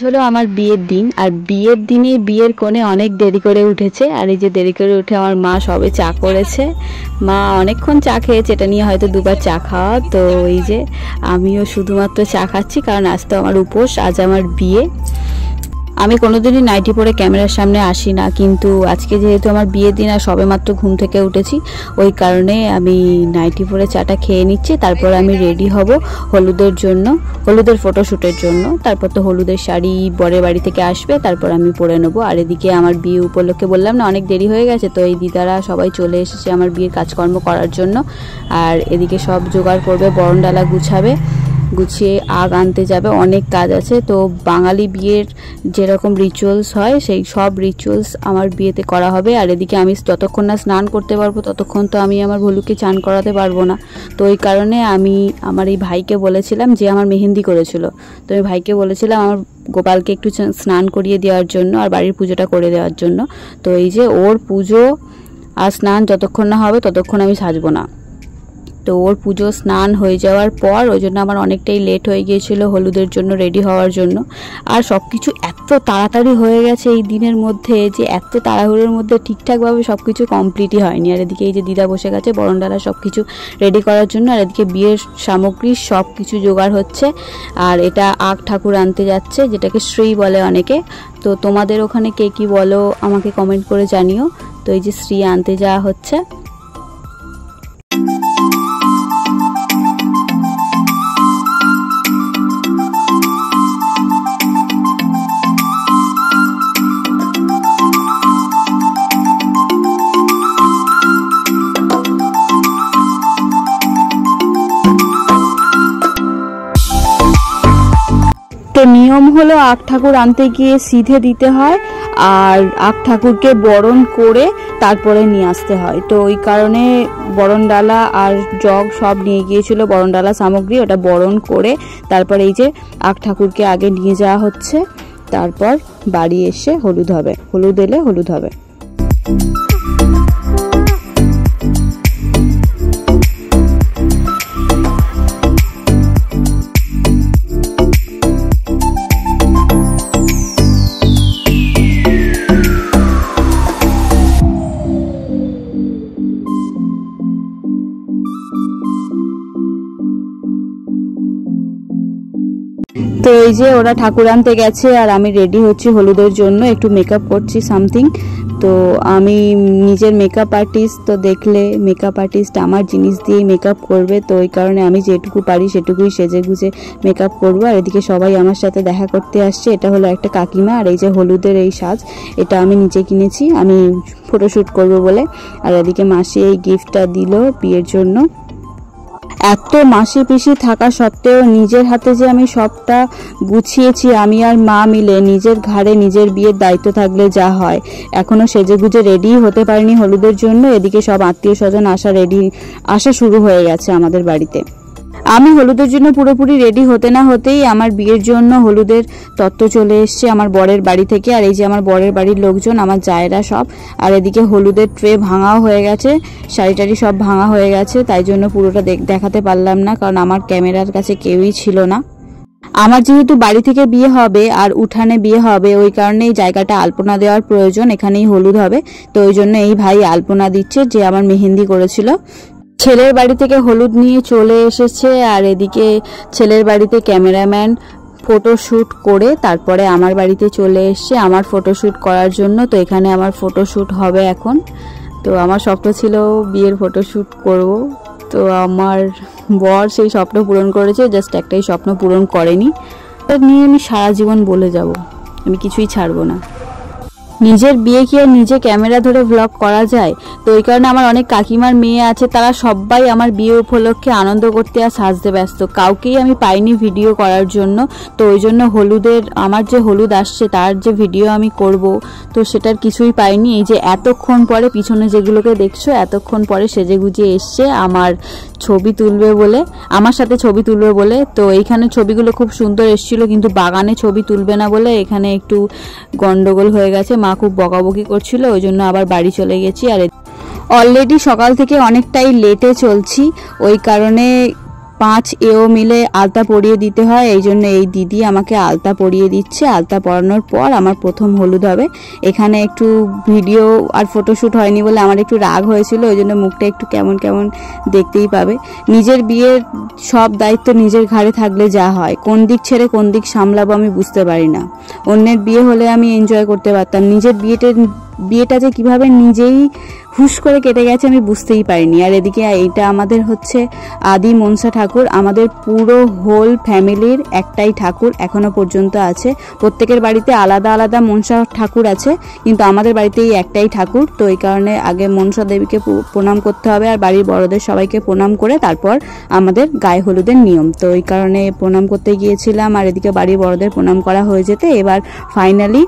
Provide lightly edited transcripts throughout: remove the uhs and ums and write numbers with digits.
হলো আমার বিয়ের দিন। আর বিয়ের দিনে বিয়ের কোণে অনেক দেরি করে উঠেছে। আর এই যে দেরি করে উঠে আমার মা সবে চা করেছে। মা অনেকক্ষণ চা খেয়েছে, এটা নিয়ে হয়তো দুবার চা খাওয়া। তো এই যে আমিও শুধুমাত্র চা খাচ্ছি, কারণ আজ তো আমার উপোস, আজ আমার বিয়ে। আমি কোনোদিনই নাইটি পরে ক্যামেরার সামনে আসি না, কিন্তু আজকে যেহেতু আমার বিয়ের দিন আর সবে মাত্র ঘুম থেকে উঠেছি, ওই কারণে আমি নাইটি পরে চাটা খেয়ে নিচ্ছি। তারপর আমি রেডি হব হলুদের জন্য, হলুদের ফটোশ্যুটের জন্য। তারপর তো হলুদের শাড়ি বরের বাড়ি থেকে আসবে, তারপর আমি পরে নেবো। আর এদিকে আমার বিয়ে উপলক্ষে বললাম না অনেক দেরি হয়ে গেছে, তো এই দিদারা সবাই চলে এসেছে আমার বিয়ের কাজকর্ম করার জন্য। আর এদিকে সব জোগাড় করবে, বরণডালা গুছাবে, গুছিয়ে আগ আনতে যাবে, অনেক কাজ আছে। তো বাঙালি বিয়ের যেরকম রিচুয়ালস হয় সেই সব রিচুয়ালস আমার বিয়েতে করা হবে। আর এদিকে আমি যতক্ষণ না স্নান করতে পারবো ততক্ষণ তো আমি আমার ভলুকে চান করাতে পারবো না। তো ওই কারণে আমি আমার এই ভাইকে বলেছিলাম, যে আমার মেহেন্দি করেছিল, তো ওই ভাইকে বলেছিলাম আমার গোপালকে একটু স্নান করিয়ে দেওয়ার জন্য আর বাড়ির পুজোটা করে দেওয়ার জন্য। তো এই যে ওর পুজো আর স্নান যতক্ষণ না হবে ততক্ষণ আমি সাজবো না। তো ওর পুজো স্নান হয়ে যাওয়ার পর, ওই জন্য আমার অনেকটাই লেট হয়ে গিয়েছিল হলুদের জন্য রেডি হওয়ার জন্য। আর সব কিছু এত তাড়াতাড়ি হয়ে গেছে এই দিনের মধ্যে, যে এত তাড়াহুড়োর মধ্যে ঠিকঠাকভাবে সব কিছু কমপ্লিটই হয়নি। আর এদিকে এই যে দিদা বসে গেছে বরণডালা সব কিছু রেডি করার জন্য। আর এদিকে বিয়ের সামগ্রী সব কিছু জোগাড় হচ্ছে। আর এটা আগ ঠাকুর আনতে যাচ্ছে, যেটাকে শ্রী বলে অনেকে। তো তোমাদের ওখানে কে কী বলো আমাকে কমেন্ট করে জানিও। তো এই যে শ্রী আনতে যাওয়া হচ্ছে। তো নিয়ম হলো আগ ঠাকুর আনতে গিয়ে সিধে দিতে হয়, আর আগ ঠাকুরকে বরণ করে তারপরে নিয়ে আসতে হয়। তো ওই কারণে বরণডালা আর জগ সব নিয়ে গিয়েছিল, বরণডালা সামগ্রী, ওটা বরণ করে তারপর এই যে আগ ঠাকুরকে আগে নিয়ে যাওয়া হচ্ছে। তারপর বাড়ি এসে হলুদ হবে, হলুদ এলে হলুদ হবে। তো এই যে ওরা ঠাকুর আনতে গেছে আর আমি রেডি হচ্ছি হলুদের জন্য, একটু মেকআপ করছি সামথিং। তো আমি নিজের মেকআপ আর্টিস্ট, তো দেখলে মেকআপ আর্টিস্ট আমার জিনিস দিয়েই মেকআপ করবে। তো ওই কারণে আমি যেটুকু পারি সেটুকুই সেজে গুজে মেকআপ করবো। আর এদিকে সবাই আমার সাথে দেখা করতে আসছে। এটা হলো একটা কাকিমা। আর এই যে হলুদের এই সাজ, এটা আমি নিজে কিনেছি, আমি ফটোশ্যুট করবো বলে। আর এদিকে মাসি এই গিফটটা দিল বিয়ের জন্য। এত মাসি পিসি থাকা সত্ত্বেও নিজের হাতে যে আমি সবটা গুছিয়েছি, আমি আর মা মিলে, নিজের ঘাড়ে নিজের বিয়ের দায়িত্ব থাকলে যা হয়। এখনো সেজে গুজে রেডি হতে পারিনি হলুদের জন্য। এদিকে সব আত্মীয় স্বজন আসা শুরু হয়ে গেছে আমাদের বাড়িতে। আমি হলুদের জন্য পুরোপুরি রেডি হতে না হতেই আমার বিয়ের জন্য হলুদের তত্ত্ব চলে এসছে আমার বরের বাড়ি থেকে। আর এই যে আমার বরের বাড়ির লোকজন, আমার জায়েরা সব। আর এদিকে হলুদের ট্রে ভাঙাও হয়ে গেছে, শাড়ি টাড়ি সব ভাঙা হয়ে গেছে, তাই জন্য পুরোটা দেখাতে পারলাম না, কারণ আমার ক্যামেরার কাছে কেউই ছিল না। আমার যেহেতু বাড়ি থেকে বিয়ে হবে আর উঠানে বিয়ে হবে, ওই কারণে এই জায়গাটা আলপনা দেওয়ার প্রয়োজন, এখানেই হলুদ হবে। তো ওই জন্য এই ভাই আলপনা দিচ্ছে, যে আমার মেহেন্দি করেছিল। ছেলের বাড়ি থেকে হলুদ নিয়ে চলে এসেছে। আর এদিকে ছেলের বাড়িতে ক্যামেরাম্যান ফটোশ্যুট করে তারপরে আমার বাড়িতে চলে এসছে আমার ফটোশ্যুট করার জন্য। তো এখানে আমার ফটোশ্যুট হবে এখন। তো আমার স্বপ্ন ছিল বিয়ের ফটোশ্যুট করব। তো আমার বর সেই স্বপ্ন পূরণ করেছে, জাস্ট একটাই স্বপ্ন পূরণ করেনি। তো নিয়ে আমি সারা জীবন বলে যাব, আমি কিছুই ছাড়বো না। নিজের বিয়ে কি আর নিজে ক্যামেরা ধরে ভ্লগ করা যায়? তো ওই কারণে আমার অনেক কাকিমার মেয়ে আছে, তারা সবাই আমার বিয়ে উপলক্ষে আনন্দ করতে আর সাজতে ব্যস্ত, কাউকেই আমি পাইনি ভিডিও করার জন্য। তো ওই জন্য হলুদের, আমার যে হলুদ আসছে তার যে ভিডিও আমি করব, তো সেটার কিছুই পাইনি। এই যে এতক্ষণ পরে পিছনে যেগুলোকে দেখছো, এতক্ষণ পরে সেজে গুজে এসছে আমার ছবি তুলবে বলে, আমার সাথে ছবি তুলবে বলে। তো এইখানে ছবিগুলো খুব সুন্দর এসেছিল, কিন্তু বাগানে ছবি তুলবে না বলে এখানে একটু গন্ডগোল হয়ে গেছে। মা খুব বকাবকি করছিল, ওই জন্য আবার বাড়ি চলে গেছি। আর অলরেডি সকাল থেকে অনেকটাই লেটে চলছি, ওই কারণে 5 এও মিলে আলতা পরিয়ে দিতে হয়, এই জন্য এই দিদি আমাকে আলতা পরিয়ে দিচ্ছে। আলতা পরানোর পর আমার প্রথম হলুদ হবে। এখানে একটু ভিডিও আর ফটোশ্যুট হয়নি বলে আমার একটু রাগ হয়েছিল, ওই জন্য মুখটা একটু কেমন কেমন দেখতেই পাবে। নিজের বিয়ের সব দায়িত্ব নিজের ঘাড়ে থাকলে যা হয়, কোন দিক ছেড়ে কোন দিক সামলাবো আমি বুঝতে পারি না। অন্যের বিয়ে হলে আমি এনজয় করতে পারতাম, নিজের বিয়েটা যে কিভাবে নিজেই হুশ করে কেটে গেছে আমি বুঝতেই পারিনি। আর এদিকে এইটা আমাদের হচ্ছে আদি মনসা ঠাকুর, আমাদের পুরো হোল ফ্যামিলির একটাই ঠাকুর এখনো পর্যন্ত আছে। প্রত্যেকের বাড়িতে আলাদা আলাদা মনসা ঠাকুর আছে, কিন্তু আমাদের বাড়িতে এই একটাই ঠাকুর। তো এই কারণে আগে মনসা দেবীকে প্রণাম করতে হবে, আর বাড়ির বড়দের সবাইকে প্রণাম করে তারপর আমাদের গায়ে হলুদের নিয়ম। তো এই কারণে প্রণাম করতে গিয়েছিলাম, আর এদিকে বাড়ির বড়দের প্রণাম করা হয়ে যেতে এবার ফাইনালি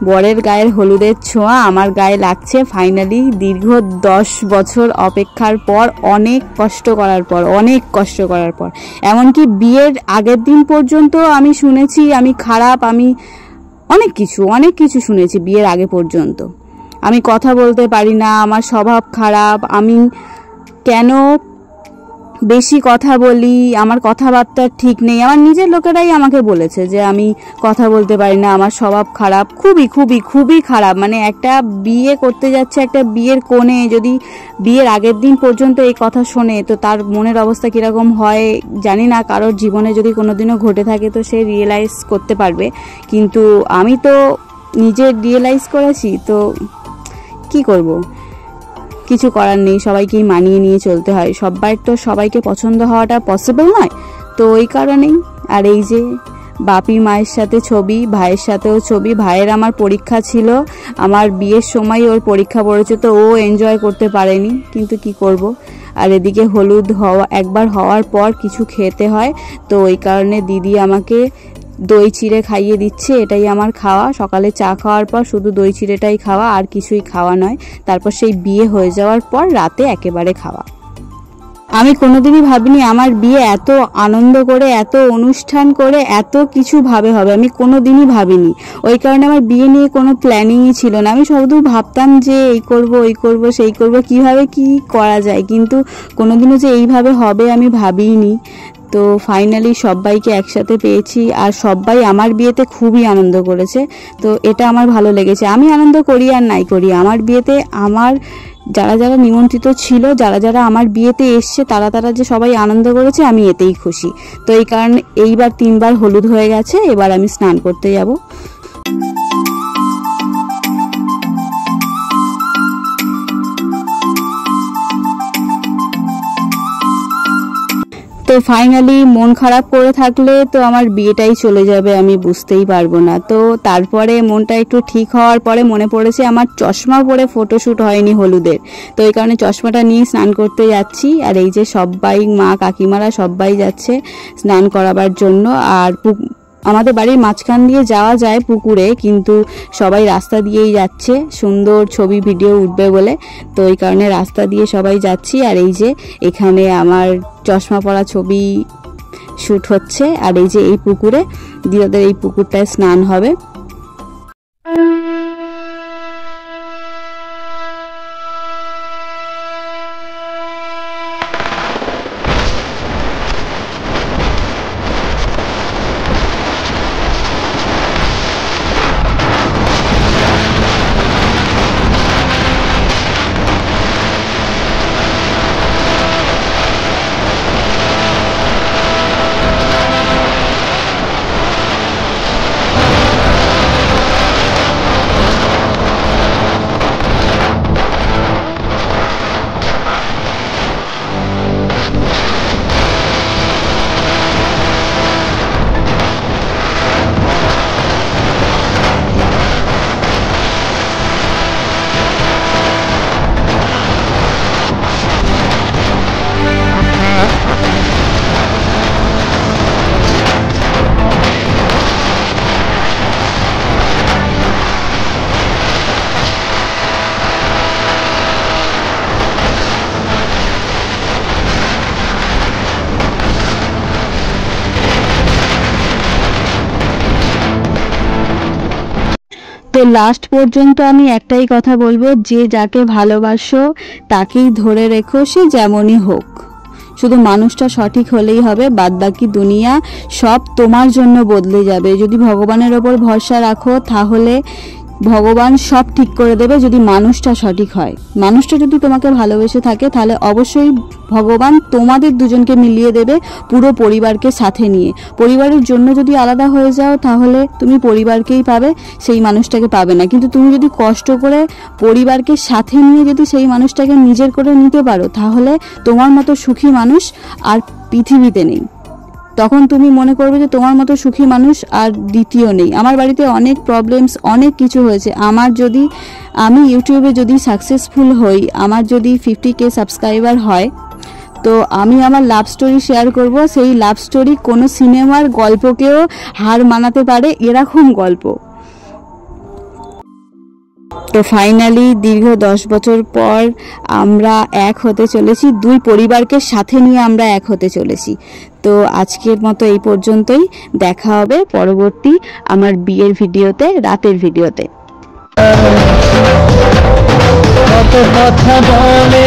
বরের গায়ের হলুদের ছোঁয়া আমার গায়ে লাগছে। ফাইনালি দীর্ঘ 10 বছর অপেক্ষার পর, অনেক কষ্ট করার পর, এমনকি বিয়ের আগের দিন পর্যন্ত আমি শুনেছি আমি খারাপ, আমি অনেক কিছু শুনেছি বিয়ের আগে পর্যন্ত। আমি কথা বলতে পারি না, আমার স্বভাব খারাপ, আমি কেন বেশি কথা বলি, আমার কথাবার্তা ঠিক নেই। আমার নিজের লোকেরাই আমাকে বলেছে যে আমি কথা বলতে পারি না, আমার স্বভাব খারাপ, খুবই খারাপ। মানে একটা বিয়ে করতে যাচ্ছে, একটা বিয়ের কোণে যদি বিয়ের আগের দিন পর্যন্ত এই কথা শোনে তো তার মনের অবস্থা কীরকম হয় জানি না। কারোর জীবনে যদি কোনোদিনও ঘটে থাকে তো সে রিয়েলাইজ করতে পারবে, কিন্তু আমি তো নিজে রিয়েলাইজ করেছি। তো কি করব, কিছু করার নেই, সবাইকেই মানিয়ে নিয়ে চলতে হয়। সবাইকে পছন্দ হওয়াটা পসিবল নয়, তো ওই কারণেই। আর এই যে বাপি মায়ের সাথে ছবি, ভাইয়ের সাথেও ছবি। ভাইয়ের আমার পরীক্ষা ছিল, আমার বিয়ের সময় ওর পরীক্ষা পড়েছে, তো ও এনজয় করতে পারেনি, কিন্তু কি করব। আর এদিকে হলুদ একবার হওয়ার পর কিছু খেতে হয়, তো ওই কারণে দিদি আমাকে দই চিড়ে খাইয়ে দিচ্ছে। এটাই আমার খাওয়া, সকালে চা খাওয়ার পর শুধু দই চিড়েটাই খাওয়া, আর কিছুই খাওয়া নয়। তারপর সেই বিয়ে হয়ে যাওয়ার পর রাতে একেবারে খাওয়া। আমি কোনোদিনই ভাবিনি আমার বিয়ে এত আনন্দ করে, এত অনুষ্ঠান করে, এত কিছু ভাবে হবে, আমি কোনোদিনই ভাবিনি। ওই কারণে আমার বিয়ে নিয়ে কোনো প্ল্যানিংই ছিল না। আমি শুধু ভাবতাম যে এই করব, ওই করব, সেই করব, কিভাবে কি করা যায়, কিন্তু কোনোদিনও যে এইভাবে হবে আমি ভাবিনি। তো ফাইনালি সবাইকে একসাথে পেয়েছি, আর সবাই আমার বিয়েতে খুবই আনন্দ করেছে। তো এটা আমার ভালো লেগেছে। আমি আনন্দ করি আর নাই করি, আমার বিয়েতে আমার যারা যারা নিমন্ত্রিত ছিল, যারা যারা আমার বিয়েতে এসছে, তারা যে সবাই আনন্দ করেছে, আমি এতেই খুশি। তো এই কারণে এইবার 3 বার হলুদ হয়ে গেছে, এবার আমি স্নান করতে যাব। তো ফাইনালি মন খারাপ করে থাকলে তো আমার বিয়েটাই চলে যাবে, আমি বুঝতেই পারবো না। তো তারপরে মনটা একটু ঠিক হওয়ার পরে মনে পড়েছে আমার চশমা পরে ফটোশ্যুট হয়নি হলুদের, তো এই কারণে চশমাটা নিয়ে স্নান করতে যাচ্ছি। আর এই যে সবাই, মা কাকিমারা সবাই যাচ্ছে স্নান করাবার জন্য। আর আমাদের বাড়ির মাঝখান দিয়ে যাওয়া যায় পুকুরে, কিন্তু সবাই রাস্তা দিয়েই যাচ্ছে, সুন্দর ছবি ভিডিও উঠবে বলে। তো এই কারণে রাস্তা দিয়ে সবাই যাচ্ছি। আর এই যে এখানে আমার চশমা পরা ছবি শ্যুট হচ্ছে। আর এই যে এই পুকুরে দিদাদের এই পুকুরটায় স্নান হবে। তো লাস্ট পর্যন্ত আমি একটাই কথা বলবো, যে যাকে ভালোবাসো তাকেই ধরে রেখো, সে যেমনই হোক। শুধু মানুষটা সঠিক হলেই হবে, বাদবাকি দুনিয়া সব তোমার জন্য বদলে যাবে। যদি ভগবানের ওপর ভরসা রাখো তাহলে ভগবান সব ঠিক করে দেবে, যদি মানুষটা সঠিক হয়। মানুষটা যদি তোমাকে ভালোবেসে থাকে তাহলে অবশ্যই ভগবান তোমাদের দুজনকে মিলিয়ে দেবে, পুরো পরিবারকে সাথে নিয়ে। পরিবারের জন্য যদি আলাদা হয়ে যাও তাহলে তুমি পরিবারকেই পাবে, সেই মানুষটাকে পাবে না। কিন্তু তুমি যদি কষ্ট করে পরিবারকে সাথে নিয়ে যদি সেই মানুষটাকে নিজের করে নিতে পারো তাহলে তোমার মতো সুখী মানুষ আর পৃথিবীতে নেই। তখন তুমি মনে করবে যে তোমার মতো সুখী মানুষ আর দ্বিতীয় নেই। আমার বাড়িতে অনেক প্রবলেমস, অনেক কিছু হয়েছে। আমি ইউটিউবে যদি সাকসেসফুল হই, আমার যদি 50K সাবস্ক্রাইবার হয়, তো আমি আমার লাভ স্টোরি শেয়ার করব। সেই লাভ স্টোরি কোনো সিনেমার গল্পকেও হার মানাতে পারে, এরকম গল্প। তো ফাইনালি দীর্ঘ 10 বছর পর আমরা এক হতে চলেছি, দুই পরিবারকে সাথে নিয়ে আমরা এক হতে চলেছি। তো আজকের মতো এই পর্যন্তই, দেখা হবে পরবর্তী আমার বিয়ের ভিডিওতে, রাতের ভিডিওতে। কত কথা বলে